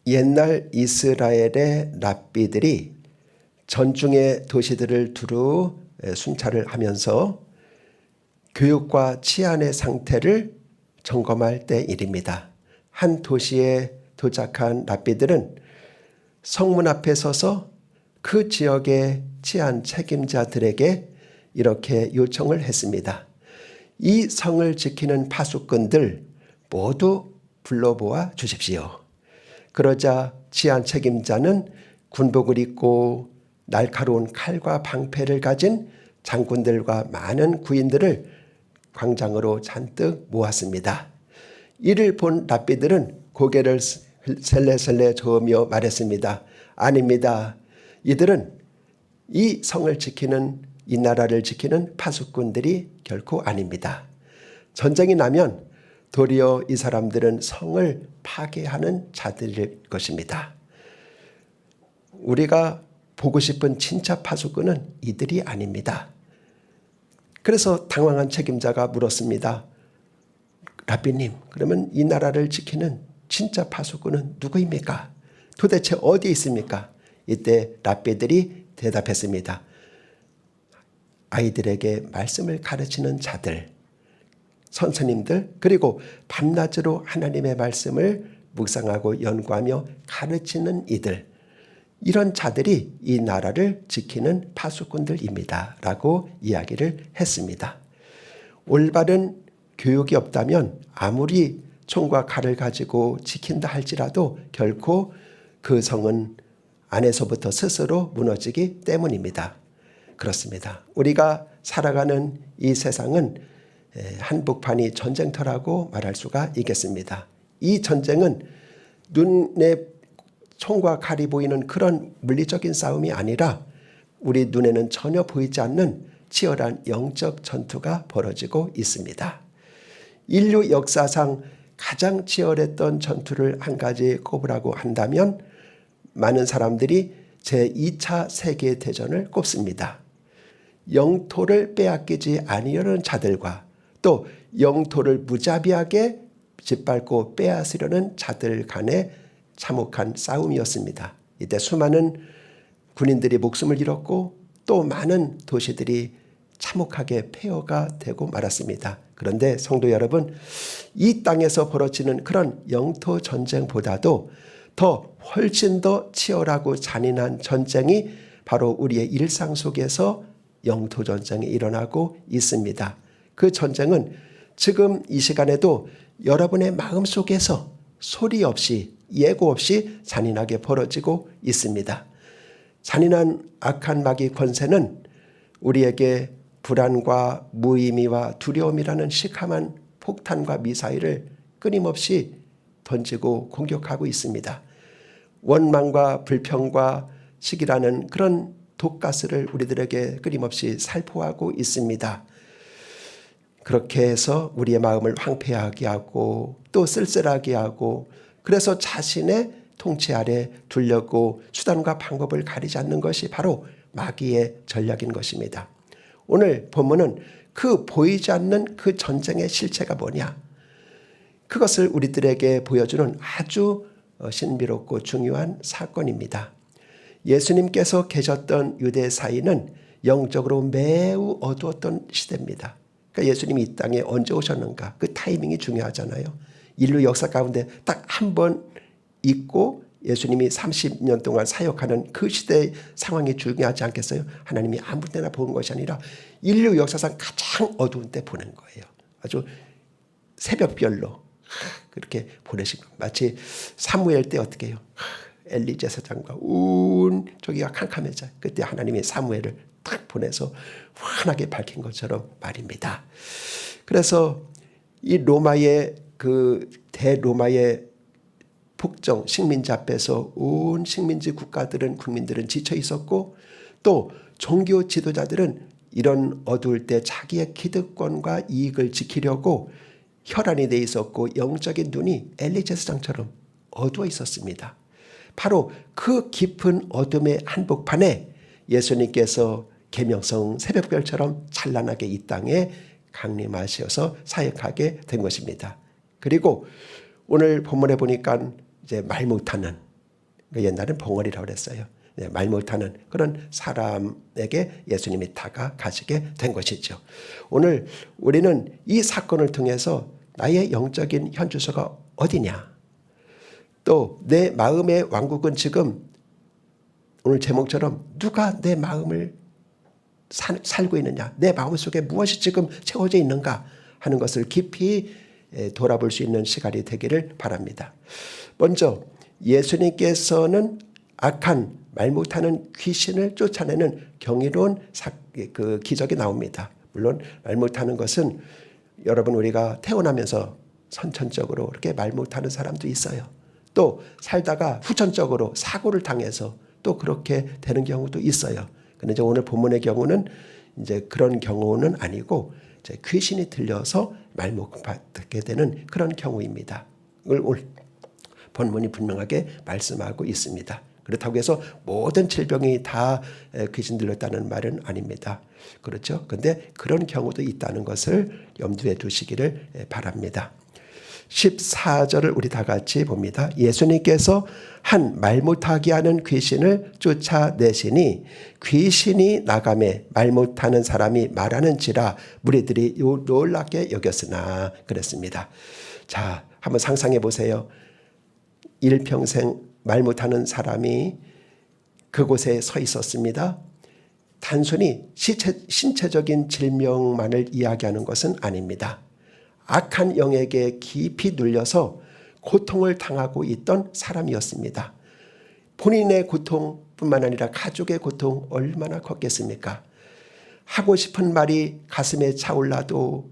옛날 이스라엘의 랍비들이 전중의 도시들을 두루 순찰을 하면서 교육과 치안의 상태를 점검할 때 일입니다. 한 도시에 도착한 랍비들은 성문 앞에 서서 그 지역의 치안 책임자들에게 이렇게 요청을 했습니다. 이 성을 지키는 파수꾼들 모두 불러보아 주십시오. 그러자 치안 책임자는 군복을 입고 날카로운 칼과 방패를 가진 장군들과 많은 구인들을 광장으로 잔뜩 모았습니다. 이를 본 랍비들은 고개를 셀레셀레 저으며 말했습니다. 아닙니다. 이들은 이 성을 지키는, 이 나라를 지키는 파수꾼들이 결코 아닙니다. 전쟁이 나면 도리어 이 사람들은 성을 파괴하는 자들일 것입니다. 우리가 보고 싶은 진짜 파수꾼은 이들이 아닙니다. 그래서 당황한 책임자가 물었습니다. 랍비님, 그러면 이 나라를 지키는 진짜 파수꾼은 누구입니까? 도대체 어디 있습니까? 이때 랍비들이 대답했습니다. 아이들에게 말씀을 가르치는 자들, 선생님들, 그리고 밤낮으로 하나님의 말씀을 묵상하고 연구하며 가르치는 이들, 이런 자들이 이 나라를 지키는 파수꾼들입니다. 라고 이야기를 했습니다. 올바른 교육이 없다면 아무리 총과 칼을 가지고 지킨다 할지라도 결코 그 성은 안에서부터 스스로 무너지기 때문입니다. 그렇습니다. 우리가 살아가는 이 세상은 한복판이 전쟁터라고 말할 수가 있겠습니다. 이 전쟁은 눈에 총과 칼이 보이는 그런 물리적인 싸움이 아니라 우리 눈에는 전혀 보이지 않는 치열한 영적 전투가 벌어지고 있습니다. 인류 역사상 가장 치열했던 전투를 한 가지 꼽으라고 한다면 많은 사람들이 제2차 세계대전을 꼽습니다. 영토를 빼앗기지 아니하려는 자들과 또 영토를 무자비하게 짓밟고 빼앗으려는 자들 간의 참혹한 싸움이었습니다. 이때 수많은 군인들이 목숨을 잃었고 또 많은 도시들이 참혹하게 폐허가 되고 말았습니다. 그런데 성도 여러분, 이 땅에서 벌어지는 그런 영토 전쟁보다도 더 훨씬 더 치열하고 잔인한 전쟁이 바로 우리의 일상 속에서 영토 전쟁이 일어나고 있습니다. 그 전쟁은 지금 이 시간에도 여러분의 마음 속에서 소리 없이 예고 없이 잔인하게 벌어지고 있습니다. 잔인한 악한 마귀 권세는 우리에게 불안과 무의미와 두려움이라는 시커먼 폭탄과 미사일을 끊임없이 던지고 공격하고 있습니다. 원망과 불평과 시기라는 그런 독가스를 우리들에게 끊임없이 살포하고 있습니다. 그렇게 해서 우리의 마음을 황폐하게 하고 또 쓸쓸하게 하고 그래서 자신의 통치 아래 두려고 수단과 방법을 가리지 않는 것이 바로 마귀의 전략인 것입니다. 오늘 본문은 그 보이지 않는 그 전쟁의 실체가 뭐냐? 그것을 우리들에게 보여주는 아주 신비롭고 중요한 사건입니다. 예수님께서 계셨던 유대 사이는 영적으로 매우 어두웠던 시대입니다. 그러니까 예수님이 이 땅에 언제 오셨는가? 그 타이밍이 중요하잖아요. 인류 역사 가운데 딱 한 번 있고 예수님이 30년 동안 사역하는 그 시대의 상황이 중요하지 않겠어요? 하나님이 아무 때나 보는 것이 아니라 인류 역사상 가장 어두운 때 보는 거예요. 아주 새벽별로 그렇게 보내신 거. 마치 사무엘 때 어떻게 해요? 엘리 제사장과 저기가 캄캄해져요. 그때 하나님이 사무엘을 딱 보내서 환하게 밝힌 것처럼 말입니다. 그래서 이 로마의 그 대로마의 북정 식민지 앞에서 온 식민지 국민들은 지쳐 있었고 또 종교 지도자들은 이런 어두울 때 자기의 기득권과 이익을 지키려고 혈안이 돼 있었고 영적인 눈이 엘리 제사장처럼 어두워 있었습니다. 바로 그 깊은 어둠의 한복판에 예수님께서 계명성 새벽별처럼 찬란하게 이 땅에 강림하셔서 사역하게 된 것입니다. 그리고 오늘 본문에 보니까 이제 말 못하는 옛날엔 봉어리라고 그랬어요. 말 못하는 그런 사람에게 예수님이 다가가시게 된 것이죠. 오늘 우리는 이 사건을 통해서 나의 영적인 현주소가 어디냐, 또 내 마음의 왕국은 지금 오늘 제목처럼 누가 내 마음을 살고 있느냐, 내 마음속에 무엇이 지금 채워져 있는가 하는 것을 깊이 돌아볼 수 있는 시간이 되기를 바랍니다. 먼저 예수님께서는 악한 말 못하는 귀신을 쫓아내는 경이로운 그 기적이 나옵니다. 물론 말 못하는 것은 여러분, 우리가 태어나면서 선천적으로 그렇게 말 못하는 사람도 있어요. 또 살다가 후천적으로 사고를 당해서 또 그렇게 되는 경우도 있어요. 근데 이제 오늘 본문의 경우는 이제 그런 경우는 아니고 이제 귀신이 들려서 말 못하게 되는 그런 경우입니다. 오늘 본문이 분명하게 말씀하고 있습니다. 그렇다고 해서 모든 질병이 다 귀신 들렸다는 말은 아닙니다. 그렇죠? 근데 그런 경우도 있다는 것을 염두에 두시기를 바랍니다. 14절을 우리 다 같이 봅니다. 예수님께서 한 말 못하게 하는 귀신을 쫓아내시니 귀신이 나가매 말 못하는 사람이 말하는지라 무리들이 놀랍게 여겼으나 그랬습니다. 자, 한번 상상해 보세요. 일평생 말 못하는 사람이 그곳에 서 있었습니다. 단순히 신체적인 질병만을 이야기하는 것은 아닙니다. 악한 영에게 깊이 눌려서 고통을 당하고 있던 사람이었습니다. 본인의 고통뿐만 아니라 가족의 고통 얼마나 컸겠습니까? 하고 싶은 말이 가슴에 차올라도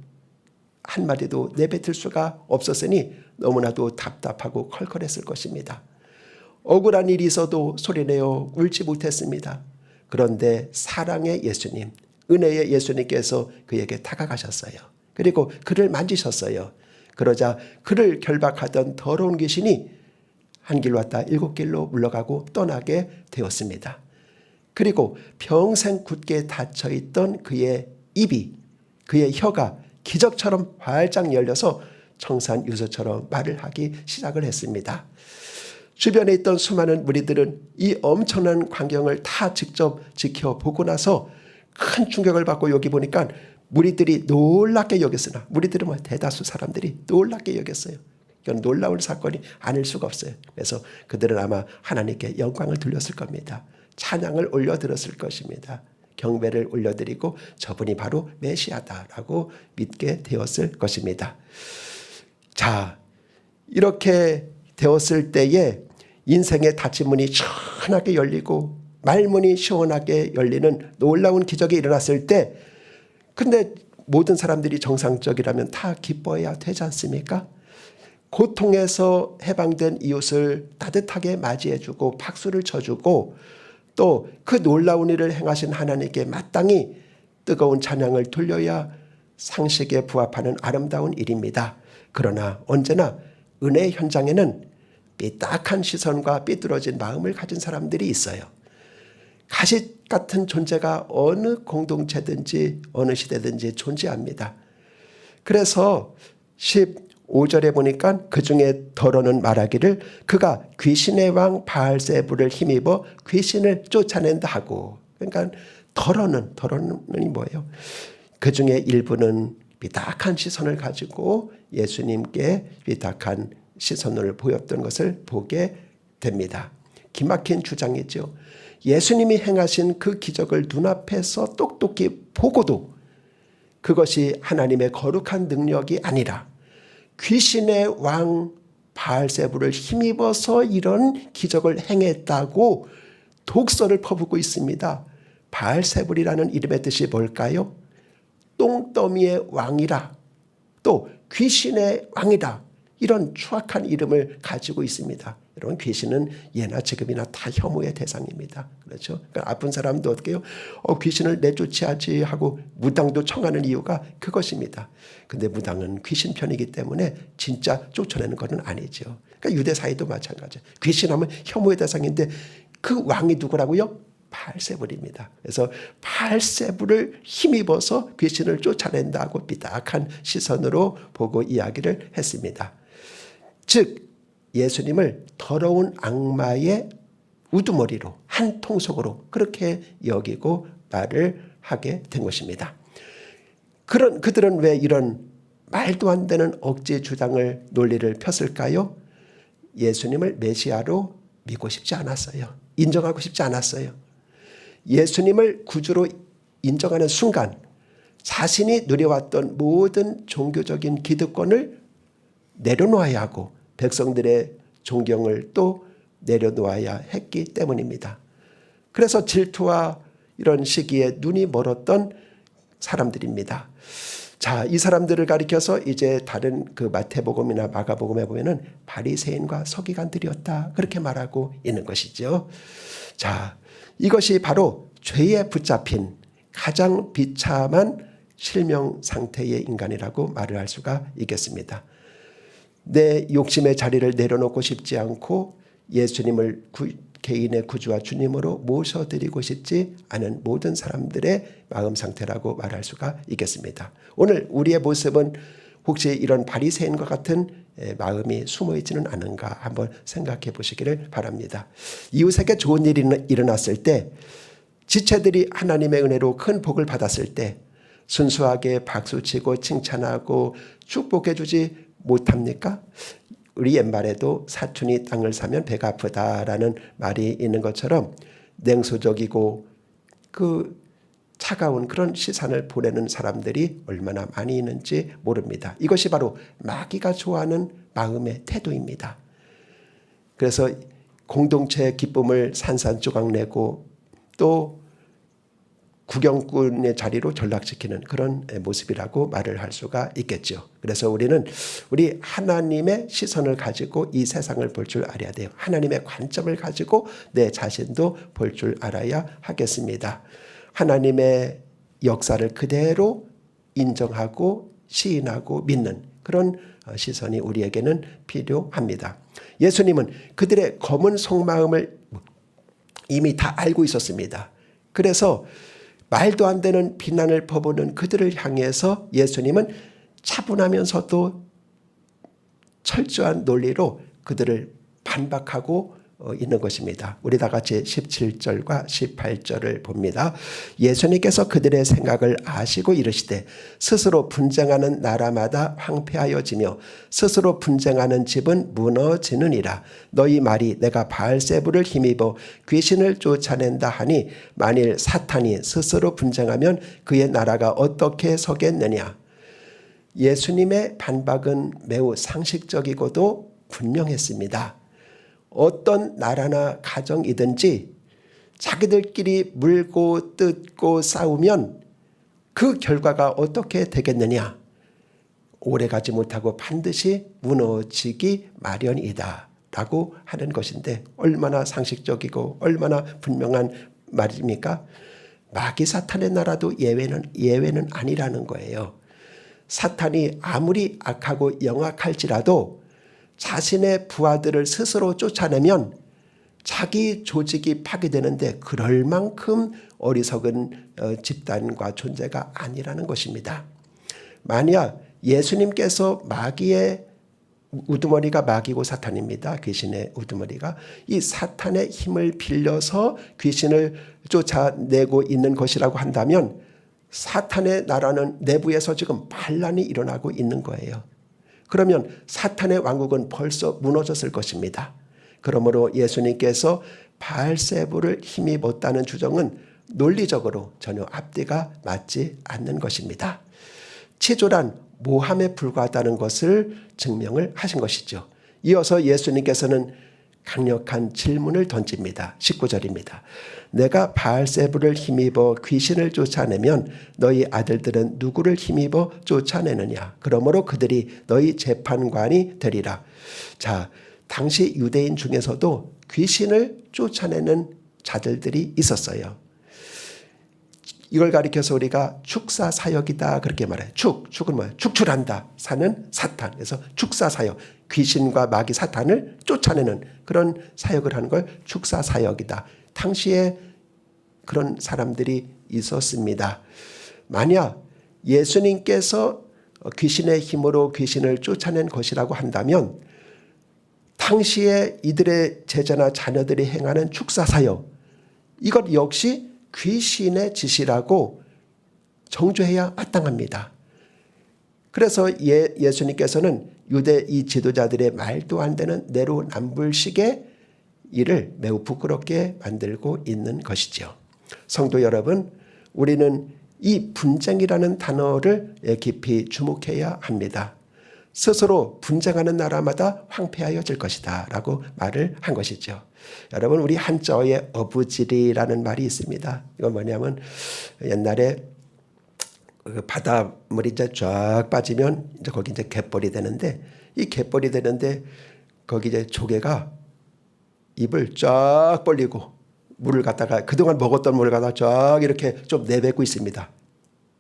한마디도 내뱉을 수가 없었으니 너무나도 답답하고 컬컬했을 것입니다. 억울한 일이 있어도 소리내어 울지 못했습니다. 그런데 사랑의 예수님, 은혜의 예수님께서 그에게 다가가셨어요. 그리고 그를 만지셨어요. 그러자 그를 결박하던 더러운 귀신이 한 길 왔다 7길로 물러가고 떠나게 되었습니다. 그리고 평생 굳게 닫혀있던 그의 입이, 그의 혀가 기적처럼 활짝 열려서 청산 유서처럼 말을 하기 시작을 했습니다. 주변에 있던 수많은 무리들은 이 엄청난 광경을 다 직접 지켜보고 나서 큰 충격을 받고 여기 보니까 무리들이 놀랍게 여겼으나, 무리들은 대다수 사람들이 놀랍게 여겼어요. 이건 놀라운 사건이 아닐 수가 없어요. 그래서 그들은 아마 하나님께 영광을 돌렸을 겁니다. 찬양을 올려드렸을 것입니다. 경배를 올려드리고 저분이 바로 메시아다라고 믿게 되었을 것입니다. 자, 이렇게 되었을 때에 인생의 닫힌문이 시원하게 열리고 말문이 시원하게 열리는 놀라운 기적이 일어났을 때, 근데 모든 사람들이 정상적이라면 다 기뻐해야 되지 않습니까? 고통에서 해방된 이웃을 따뜻하게 맞이해주고 박수를 쳐주고 또 그 놀라운 일을 행하신 하나님께 마땅히 뜨거운 찬양을 돌려야 상식에 부합하는 아름다운 일입니다. 그러나 언제나 은혜의 현장에는 삐딱한 시선과 삐뚤어진 마음을 가진 사람들이 있어요. 가시 같은 존재가 어느 공동체든지 어느 시대든지 존재합니다. 그래서 15절에 보니까 그 중에 더러는 말하기를 그가 귀신의 왕 바알세불을 힘입어 귀신을 쫓아낸다 하고, 그러니까 더러는 뭐예요? 그 중에 일부는 삐딱한 시선을 가지고 예수님께 삐딱한 시선을 보였던 것을 보게 됩니다. 기막힌 주장이죠. 예수님이 행하신 그 기적을 눈앞에서 똑똑히 보고도 그것이 하나님의 거룩한 능력이 아니라 귀신의 왕 바알세불을 힘입어서 이런 기적을 행했다고 독설을 퍼붓고 있습니다. 바알세불이라는 이름의 뜻이 뭘까요? 똥더미의 왕이라, 또 귀신의 왕이다, 이런 추악한 이름을 가지고 있습니다. 여러분, 귀신은 예나 지금이나 다 혐오의 대상입니다. 그렇죠? 그러니까 아픈 사람도 어떻게 해요? 귀신을 내쫓아야지 하고 무당도 청하는 이유가 그것입니다. 근데 무당은 귀신 편이기 때문에 진짜 쫓아내는 것은 아니죠. 그러니까 유대 사회도 마찬가지예요. 귀신하면 혐오의 대상인데 그 왕이 누구라고요? 바알세불입니다. 그래서 바알세불을 힘입어서 귀신을 쫓아낸다고 삐딱한 시선으로 보고 이야기를 했습니다. 즉 예수님을 더러운 악마의 우두머리로 한 통속으로 그렇게 여기고 말을 하게 된 것입니다. 그들은 왜 이런 말도 안 되는 억지 주장을 논리를 폈을까요? 예수님을 메시아로 믿고 싶지 않았어요. 인정하고 싶지 않았어요. 예수님을 구주로 인정하는 순간 자신이 누려왔던 모든 종교적인 기득권을 내려놓아야 하고 백성들의 존경을 또 내려놓아야 했기 때문입니다. 그래서 질투와 이런 시기에 눈이 멀었던 사람들입니다. 자, 이 사람들을 가리켜서 이제 다른 그 마태복음이나 마가복음에 보면은 바리새인과 서기관들이었다 그렇게 말하고 있는 것이죠. 자, 이것이 바로 죄에 붙잡힌 가장 비참한 실명 상태의 인간이라고 말을 할 수가 있겠습니다. 내 욕심의 자리를 내려놓고 싶지 않고 예수님을 개인의 구주와 주님으로 모셔드리고 싶지 않은 모든 사람들의 마음 상태라고 말할 수가 있겠습니다. 오늘 우리의 모습은 혹시 이런 바리새인과 같은 마음이 숨어있지는 않은가 한번 생각해 보시기를 바랍니다. 이웃에게 좋은 일이 일어났을 때, 지체들이 하나님의 은혜로 큰 복을 받았을 때 순수하게 박수치고 칭찬하고 축복해 주지 못합니까? 우리 옛말에도 사촌이 땅을 사면 배가 아프다라는 말이 있는 것처럼 냉소적이고 그 차가운 그런 시선을 보내는 사람들이 얼마나 많이 있는지 모릅니다. 이것이 바로 마귀가 좋아하는 마음의 태도입니다. 그래서 공동체의 기쁨을 산산조각 내고 또 구경꾼의 자리로 전락시키는 그런 모습이라고 말을 할 수가 있겠죠. 그래서 우리는 우리 하나님의 시선을 가지고 이 세상을 볼 줄 알아야 돼요. 하나님의 관점을 가지고 내 자신도 볼 줄 알아야 하겠습니다. 하나님의 역사를 그대로 인정하고 시인하고 믿는 그런 시선이 우리에게는 필요합니다. 예수님은 그들의 검은 속마음을 이미 다 알고 있었습니다. 그래서 말도 안 되는 비난을 퍼부는 그들을 향해서 예수님은 차분하면서도 철저한 논리로 그들을 반박하고 있는 것입니다. 우리 다 같이 17절과 18절을 봅니다. 예수님께서 그들의 생각을 아시고 이르시되 스스로 분쟁하는 나라마다 황폐하여지며 스스로 분쟁하는 집은 무너지느니라. 너희 말이 내가 바알세불을 힘입어 귀신을 쫓아낸다 하니 만일 사탄이 스스로 분쟁하면 그의 나라가 어떻게 서겠느냐. 예수님의 반박은 매우 상식적이고도 분명했습니다. 어떤 나라나 가정이든지 자기들끼리 물고 뜯고 싸우면 그 결과가 어떻게 되겠느냐. 오래가지 못하고 반드시 무너지기 마련이다 라고 하는 것인데 얼마나 상식적이고 얼마나 분명한 말입니까? 마귀 사탄의 나라도 예외는 아니라는 거예요. 사탄이 아무리 악하고 영악할지라도 자신의 부하들을 스스로 쫓아내면 자기 조직이 파괴되는데 그럴 만큼 어리석은 집단과 존재가 아니라는 것입니다. 만약 예수님께서 마귀의 우두머리가 마귀고 사탄입니다. 귀신의 우두머리가 이 사탄의 힘을 빌려서 귀신을 쫓아내고 있는 것이라고 한다면 사탄의 나라는 내부에서 지금 반란이 일어나고 있는 거예요. 그러면 사탄의 왕국은 벌써 무너졌을 것입니다. 그러므로 예수님께서 바알세불을 힘입었다는 주장은 논리적으로 전혀 앞뒤가 맞지 않는 것입니다. 치졸한 모함에 불과하다는 것을 증명을 하신 것이죠. 이어서 예수님께서는 강력한 질문을 던집니다. 19절입니다. 내가 바알세불을 힘입어 귀신을 쫓아내면 너희 아들들은 누구를 힘입어 쫓아내느냐. 그러므로 그들이 너희 재판관이 되리라. 자, 당시 유대인 중에서도 귀신을 쫓아내는 자들들이 있었어요. 이걸 가리켜서 우리가 축사사역이다 그렇게 말해요. 축은 뭐예요? 축출한다. 사는 사탄. 그래서 축사사역. 귀신과 마귀 사탄을 쫓아내는 그런 사역을 하는 걸 축사사역이다. 당시에 그런 사람들이 있었습니다. 만약 예수님께서 귀신의 힘으로 귀신을 쫓아낸 것이라고 한다면 당시에 이들의 제자나 자녀들이 행하는 축사사역, 이것 역시 귀신의 짓이라고 정죄해야 마땅합니다. 그래서 예수님께서는 유대 이 지도자들의 말도 안 되는 내로남불식의 일을 매우 부끄럽게 만들고 있는 것이죠. 성도 여러분, 우리는 이 분쟁이라는 단어를 깊이 주목해야 합니다. 스스로 분쟁하는 나라마다 황폐하여질 것이다 라고 말을 한 것이죠. 여러분, 우리 한자어에 어부지리라는 말이 있습니다. 이건 뭐냐면 옛날에 바닷물이 이제 쫙 빠지면 이제 거기 이제 갯벌이 되는데, 이 갯벌이 되는데 거기 이제 조개가 입을 쫙 벌리고 물을 갖다가 그동안 먹었던 물을 갖다가 쫙 이렇게 좀 내뱉고 있습니다.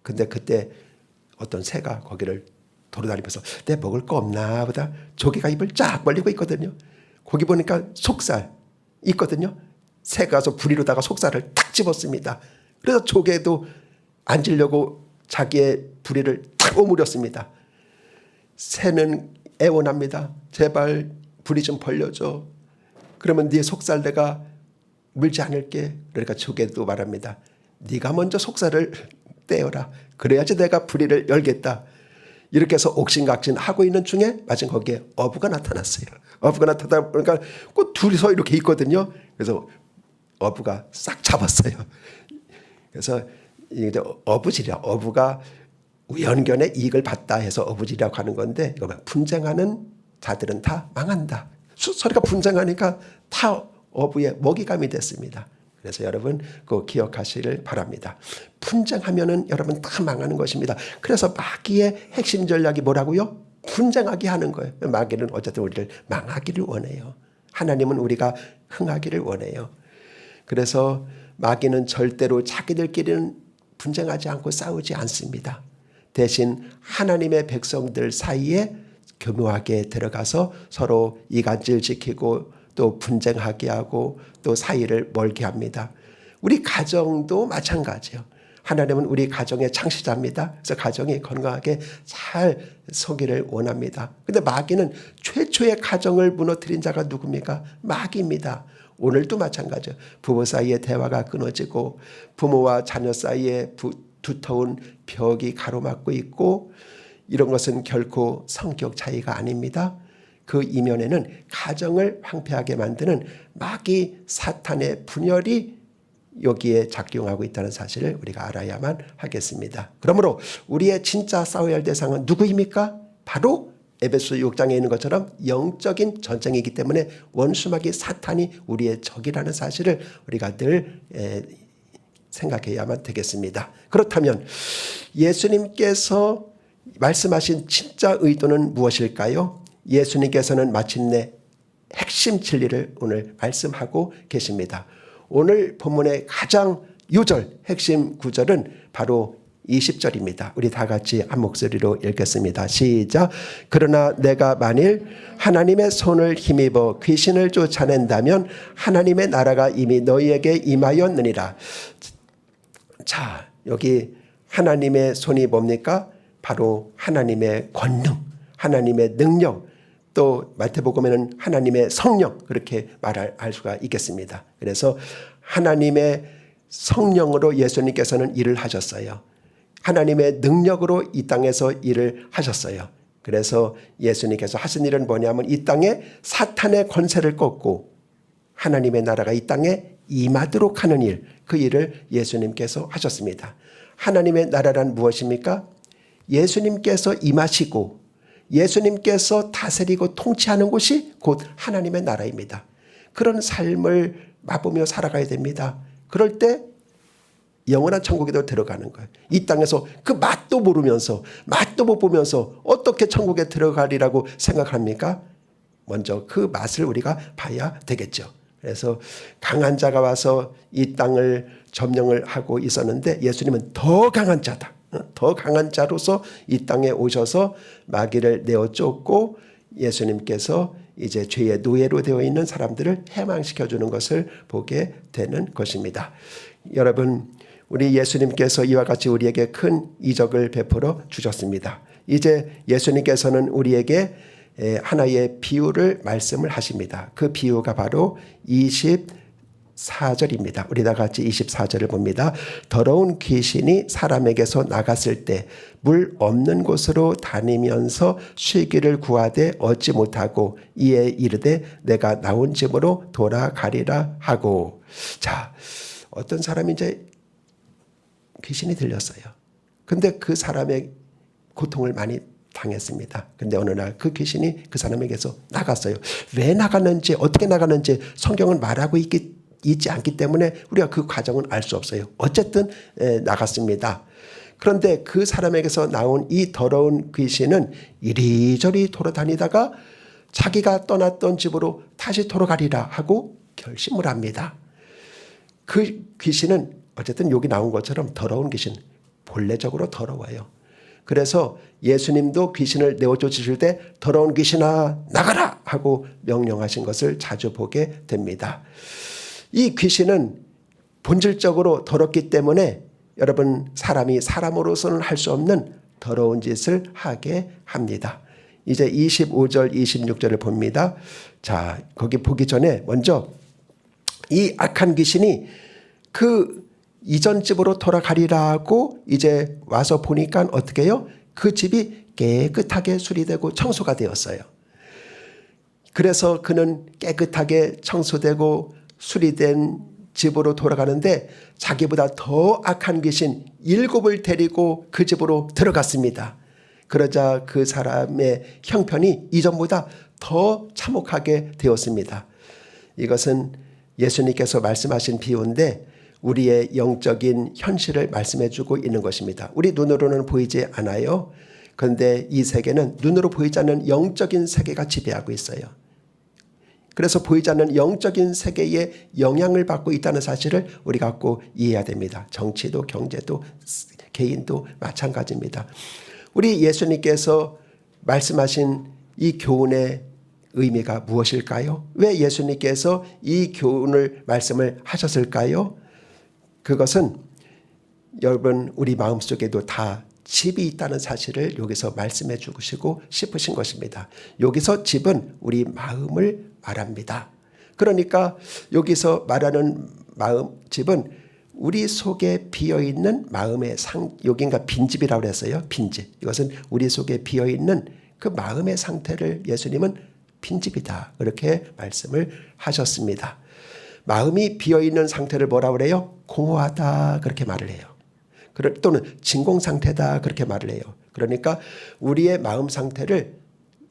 근데 그때 어떤 새가 거기를 돌아다니면서 내 먹을 거 없나 보다 조개가 입을 쫙 벌리고 있거든요. 거기 보니까 속살 있거든요. 새가 가서 부리로다가 속살을 탁 집었습니다. 그래서 조개도 앉으려고 자기의 부리를 탁 오므렸습니다. 새는 애원합니다. 제발 부리 좀 벌려줘. 그러면 네 속살 내가 물지 않을게. 그러니까 조개도 말합니다. 네가 먼저 속살을 떼어라. 그래야지 내가 부리를 열겠다. 이렇게 해서 옥신각신 하고 있는 중에 마침 거기에 어부가 나타났어요. 어부가 나타나다 보니까 꼭 둘이서 이렇게 있거든요. 그래서 어부가 싹 잡았어요. 그래서 이제 어부지리야. 어부가 우연견에 이익을 봤다 해서 어부지리라고 하는 건데, 이거 분쟁하는 자들은 다 망한다. 서로가 분쟁하니까 다 어부의 먹이감이 됐습니다. 그래서 여러분 그거 기억하시길 바랍니다. 분쟁하면은 여러분 다 망하는 것입니다. 그래서 마귀의 핵심 전략이 뭐라고요? 분쟁하게 하는 거예요. 마귀는 어쨌든 우리를 망하기를 원해요. 하나님은 우리가 흥하기를 원해요. 그래서 마귀는 절대로 자기들끼리는 분쟁하지 않고 싸우지 않습니다. 대신 하나님의 백성들 사이에 교묘하게 들어가서 서로 이간질 지키고 또 분쟁하게 하고 또 사이를 멀게 합니다. 우리 가정도 마찬가지예요. 하나님은 우리 가정의 창시자입니다. 그래서 가정이 건강하게 잘 서기를 원합니다. 그런데 마귀는 최초의 가정을 무너뜨린 자가 누굽니까? 마귀입니다. 오늘도 마찬가지예요. 부부 사이에 대화가 끊어지고 부모와 자녀 사이에 두터운 벽이 가로막고 있고, 이런 것은 결코 성격 차이가 아닙니다. 그 이면에는 가정을 황폐하게 만드는 마귀 사탄의 분열이 여기에 작용하고 있다는 사실을 우리가 알아야만 하겠습니다. 그러므로 우리의 진짜 싸워야 할 대상은 누구입니까? 바로 에베소 6장에 있는 것처럼 영적인 전쟁이기 때문에 원수마귀 사탄이 우리의 적이라는 사실을 우리가 늘 생각해야만 되겠습니다. 그렇다면 예수님께서 말씀하신 진짜 의도는 무엇일까요? 예수님께서는 마침내 핵심 진리를 오늘 말씀하고 계십니다. 오늘 본문의 가장 요절 핵심 구절은 바로 20절입니다. 우리 다 같이 한 목소리로 읽겠습니다. 시작. 그러나 내가 만일 하나님의 손을 힘입어 귀신을 쫓아낸다면 하나님의 나라가 이미 너희에게 임하였느니라. 자, 여기 하나님의 손이 뭡니까? 바로 하나님의 권능, 하나님의 능력, 또 마태복음에는 하나님의 성령, 그렇게 말할 수가 있겠습니다. 그래서 하나님의 성령으로 예수님께서는 일을 하셨어요. 하나님의 능력으로 이 땅에서 일을 하셨어요. 그래서 예수님께서 하신 일은 뭐냐면 이 땅에 사탄의 권세를 꺾고 하나님의 나라가 이 땅에 임하도록 하는 일, 그 일을 예수님께서 하셨습니다. 하나님의 나라란 무엇입니까? 예수님께서 임하시고 예수님께서 다스리고 통치하는 곳이 곧 하나님의 나라입니다. 그런 삶을 맛보며 살아가야 됩니다. 그럴 때 영원한 천국에도 들어가는 거예요. 이 땅에서 그 맛도 모르면서 맛도 못 보면서 어떻게 천국에 들어가리라고 생각합니까? 먼저 그 맛을 우리가 봐야 되겠죠. 그래서 강한 자가 와서 이 땅을 점령을 하고 있었는데 예수님은 더 강한 자다. 더 강한 자로서 이 땅에 오셔서 마귀를 내어 쫓고 예수님께서 이제 죄의 노예로 되어 있는 사람들을 해방시켜주는 것을 보게 되는 것입니다. 여러분, 우리 예수님께서 이와 같이 우리에게 큰 이적을 베풀어 주셨습니다. 이제 예수님께서는 우리에게 하나의 비유를 말씀을 하십니다. 그 비유가 바로 24절입니다. 우리 다 같이 24절을 봅니다. 더러운 귀신이 사람에게서 나갔을 때 물 없는 곳으로 다니면서 쉬기를 구하되 얻지 못하고 이에 이르되 내가 나온 집으로 돌아가리라 하고. 자, 어떤 사람이 이제 귀신이 들렸어요. 근데 그 사람의 고통을 많이 당했습니다. 근데 어느 날 그 귀신이 그 사람에게서 나갔어요. 왜 나갔는지 어떻게 나갔는지 성경은 말하고 있지 않기 때문에 우리가 그 과정은 알 수 없어요. 어쨌든 나갔습니다. 그런데 그 사람에게서 나온 이 더러운 귀신은 이리저리 돌아다니다가 자기가 떠났던 집으로 다시 돌아가리라 하고 결심을 합니다. 그 귀신은 어쨌든 여기 나온 것처럼 더러운 귀신, 본래적으로 더러워요. 그래서 예수님도 귀신을 내어쫓으실 때 더러운 귀신아 나가라 하고 명령하신 것을 자주 보게 됩니다. 이 귀신은 본질적으로 더럽기 때문에 여러분 사람이 사람으로서는 할 수 없는 더러운 짓을 하게 합니다. 이제 25절 26절을 봅니다. 자, 거기 보기 전에 먼저 이 악한 귀신이 그 이전 집으로 돌아가리라고 이제 와서 보니까 어떻게 해요? 그 집이 깨끗하게 수리되고 청소가 되었어요. 그래서 그는 깨끗하게 청소되고 수리된 집으로 돌아가는데 자기보다 더 악한 귀신 7을 데리고 그 집으로 들어갔습니다. 그러자 그 사람의 형편이 이전보다 더 참혹하게 되었습니다. 이것은 예수님께서 말씀하신 비유인데 우리의 영적인 현실을 말씀해 주고 있는 것입니다. 우리 눈으로는 보이지 않아요. 그런데 이 세계는 눈으로 보이지 않는 영적인 세계가 지배하고 있어요. 그래서 보이지 않는 영적인 세계에 영향을 받고 있다는 사실을 우리가 꼭 이해해야 됩니다. 정치도 경제도 개인도 마찬가지입니다. 우리 예수님께서 말씀하신 이 교훈의 의미가 무엇일까요? 왜 예수님께서 이 교훈을 말씀을 하셨을까요? 그것은 여러분 우리 마음속에도 다 집이 있다는 사실을 여기서 말씀해 주시고 싶으신 것입니다. 여기서 집은 우리 마음을 말합니다. 그러니까 여기서 말하는 마음 집은 우리 속에 비어있는 마음의 여긴가 빈집이라고 했어요. 빈집. 이것은 우리 속에 비어있는 그 마음의 상태를 예수님은 빈집이다. 그렇게 말씀을 하셨습니다. 마음이 비어있는 상태를 뭐라고 그래요? 공허하다 그렇게 말을 해요. 또는 진공 상태다 그렇게 말을 해요. 그러니까 우리의 마음 상태를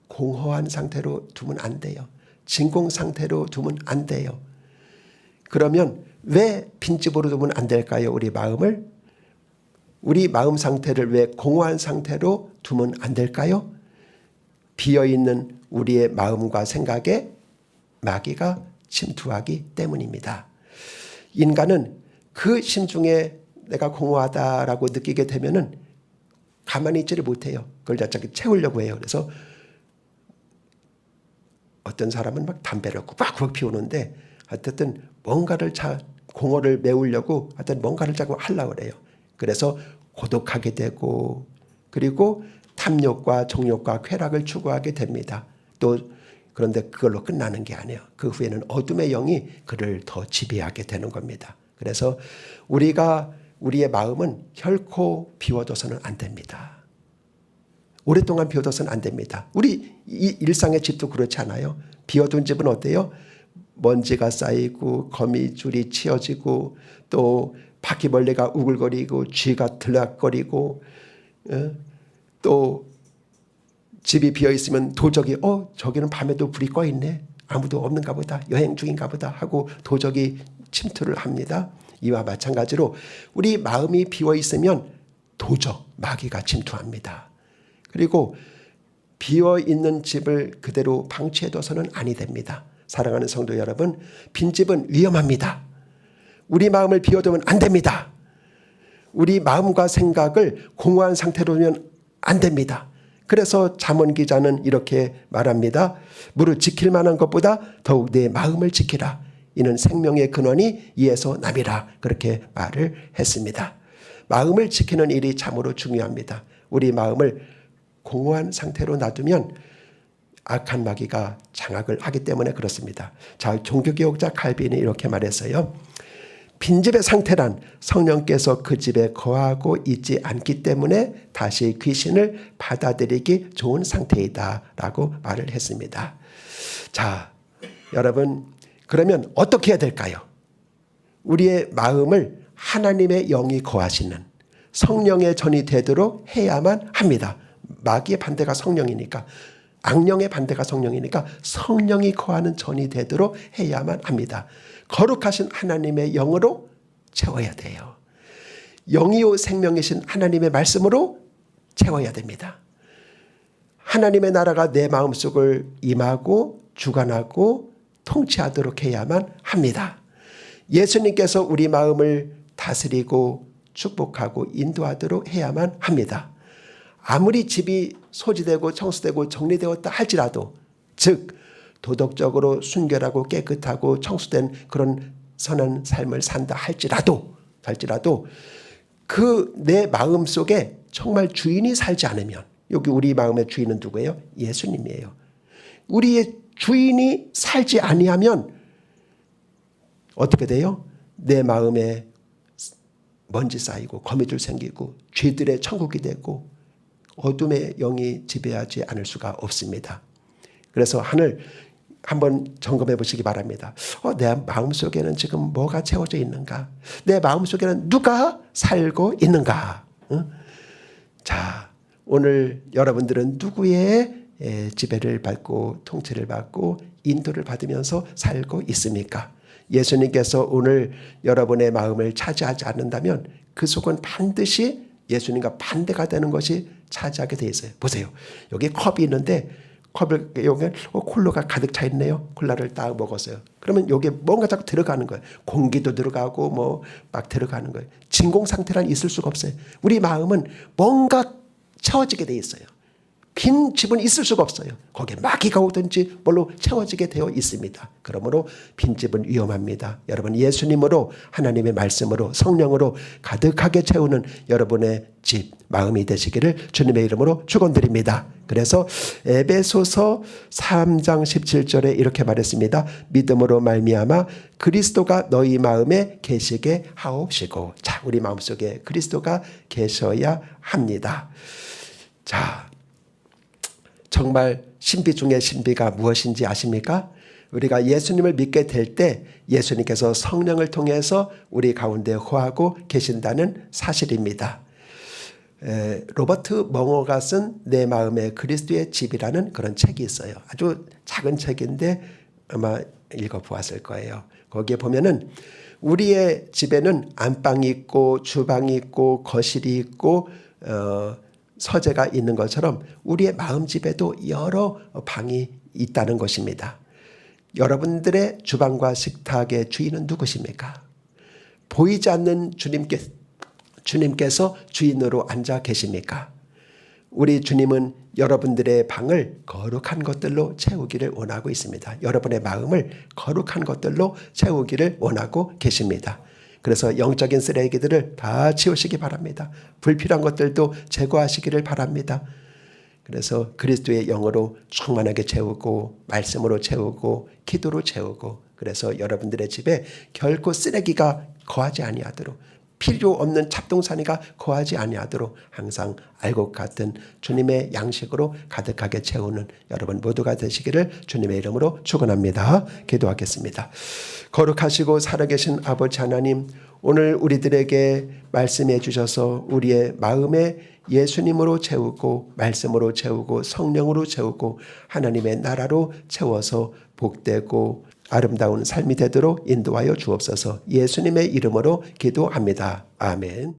공허한 상태로 두면 안 돼요. 진공 상태로 두면 안 돼요. 그러면 왜 빈집으로 두면 안 될까요? 우리 마음을? 우리 마음 상태를 왜 공허한 상태로 두면 안 될까요? 비어있는 우리의 마음과 생각에 마귀가 침투하기 때문입니다. 인간은 그 심중에 내가 공허하다라고 느끼게 되면은 가만히 있지를 못해요. 그걸 자꾸 채우려고 해요. 그래서 어떤 사람은 막 담배를 꾸박꾸박 피우는데 어쨌든 뭔가를 공허를 메우려고 하여튼 뭔가를 자꾸 하려고 그래요. 그래서 고독하게 되고 그리고 탐욕과 정욕과 쾌락을 추구하게 됩니다. 또 그런데 그걸로 끝나는 게 아니에요. 그 후에는 어둠의 영이 그를 더 지배하게 되는 겁니다. 그래서 우리의 마음은 결코 비워둬서는 안 됩니다. 오랫동안 비워둬서는 안 됩니다. 우리 이 일상의 집도 그렇지 않아요? 비워둔 집은 어때요? 먼지가 쌓이고 거미줄이 치어지고 또 바퀴벌레가 우글거리고 쥐가 들락거리고 또 집이 비어있으면 도적이 저기는 밤에도 불이 꺼있네. 아무도 없는가 보다. 여행 중인가 보다 하고 도적이 침투를 합니다. 이와 마찬가지로 우리 마음이 비어있으면 도적, 마귀가 침투합니다. 그리고 비어있는 집을 그대로 방치해둬서는 아니 됩니다. 사랑하는 성도 여러분, 빈집은 위험합니다. 우리 마음을 비워두면 안 됩니다. 우리 마음과 생각을 공허한 상태로 두면 안 됩니다. 그래서 잠언 기자는 이렇게 말합니다. 무릇 지킬 만한 것보다 더욱 내 마음을 지키라. 이는 생명의 근원이 이에서 남이라. 그렇게 말을 했습니다. 마음을 지키는 일이 참으로 중요합니다. 우리 마음을 공허한 상태로 놔두면 악한 마귀가 장악을 하기 때문에 그렇습니다. 자, 종교개혁자 칼빈이 이렇게 말했어요. 빈집의 상태란 성령께서 그 집에 거하고 있지 않기 때문에 다시 귀신을 받아들이기 좋은 상태이다 라고 말을 했습니다. 자, 여러분, 그러면 어떻게 해야 될까요? 우리의 마음을 하나님의 영이 거하시는 성령의 전이 되도록 해야만 합니다. 마귀의 반대가 성령이니까, 악령의 반대가 성령이니까 성령이 거하는 전이 되도록 해야만 합니다. 거룩하신 하나님의 영으로 채워야 돼요. 영이요 생명이신 하나님의 말씀으로 채워야 됩니다. 하나님의 나라가 내 마음속을 임하고 주관하고 통치하도록 해야만 합니다. 예수님께서 우리 마음을 다스리고 축복하고 인도하도록 해야만 합니다. 아무리 집이 소지되고 청소되고 정리되었다 할지라도, 즉 도덕적으로 순결하고 깨끗하고 청소된 그런 선한 삶을 산다 할지라도 그 내 마음속에 정말 주인이 살지 않으면, 여기 우리 마음의 주인은 누구예요? 예수님이에요. 우리의 주인이 살지 아니하면 어떻게 돼요? 내 마음에 먼지 쌓이고 거미줄 생기고 죄들의 천국이 되고 어둠의 영이 지배하지 않을 수가 없습니다. 그래서 하늘 한번 점검해 보시기 바랍니다. 내 마음속에는 지금 뭐가 채워져 있는가? 내 마음속에는 누가 살고 있는가? 자, 오늘 여러분들은 누구의 지배를 받고 통치를 받고 인도를 받으면서 살고 있습니까? 예수님께서 오늘 여러분의 마음을 차지하지 않는다면 그 속은 반드시 예수님과 반대가 되는 것이 차지하게 돼 있어요. 보세요. 여기 컵이 있는데 컵을 여기 콜라가 가득 차 있네요. 콜라를 딱 먹었어요. 그러면 여기에 뭔가 자꾸 들어가는 거예요. 공기도 들어가고 뭐 막 들어가는 거예요. 진공 상태란 있을 수가 없어요. 우리 마음은 뭔가 채워지게 돼 있어요. 빈 집은 있을 수가 없어요. 거기에 마귀가 오든지 뭘로 채워지게 되어 있습니다. 그러므로 빈 집은 위험합니다. 여러분, 예수님으로, 하나님의 말씀으로, 성령으로 가득하게 채우는 여러분의 집, 마음이 되시기를 주님의 이름으로 축원드립니다. 그래서 에베소서 3장 17절에 이렇게 말했습니다. 믿음으로 말미암아 그리스도가 너희 마음에 계시게 하옵시고. 자, 우리 마음속에 그리스도가 계셔야 합니다. 자, 정말 신비 중의 신비가 무엇인지 아십니까? 우리가 예수님을 믿게 될 때 예수님께서 성령을 통해서 우리 가운데 거하고 계신다는 사실입니다. 로버트 멍어가 쓴 내 마음의 그리스도의 집이라는 그런 책이 있어요. 아주 작은 책인데 아마 읽어보았을 거예요. 거기에 보면은 우리의 집에는 안방이 있고 주방이 있고 거실이 있고 서재가 있는 것처럼 우리의 마음집에도 여러 방이 있다는 것입니다. 여러분들의 주방과 식탁의 주인은 누구십니까? 보이지 않는 주님께서 주인으로 앉아 계십니까? 우리 주님은 여러분들의 방을 거룩한 것들로 채우기를 원하고 있습니다. 여러분의 마음을 거룩한 것들로 채우기를 원하고 계십니다. 그래서 영적인 쓰레기들을 다 치우시기 바랍니다. 불필요한 것들도 제거하시기를 바랍니다. 그래서 그리스도의 영으로 충만하게 채우고 말씀으로 채우고 기도로 채우고, 그래서 여러분들의 집에 결코 쓰레기가 거하지 아니하도록, 필요 없는 잡동사니가 거하지 아니하도록 항상 알곡 같은 주님의 양식으로 가득하게 채우는 여러분 모두가 되시기를 주님의 이름으로 축원합니다. 기도하겠습니다. 거룩하시고 살아계신 아버지 하나님, 오늘 우리들에게 말씀해 주셔서 우리의 마음에 예수님으로 채우고 말씀으로 채우고 성령으로 채우고 하나님의 나라로 채워서 복되고 아름다운 삶이 되도록 인도하여 주옵소서. 예수님의 이름으로 기도합니다. 아멘.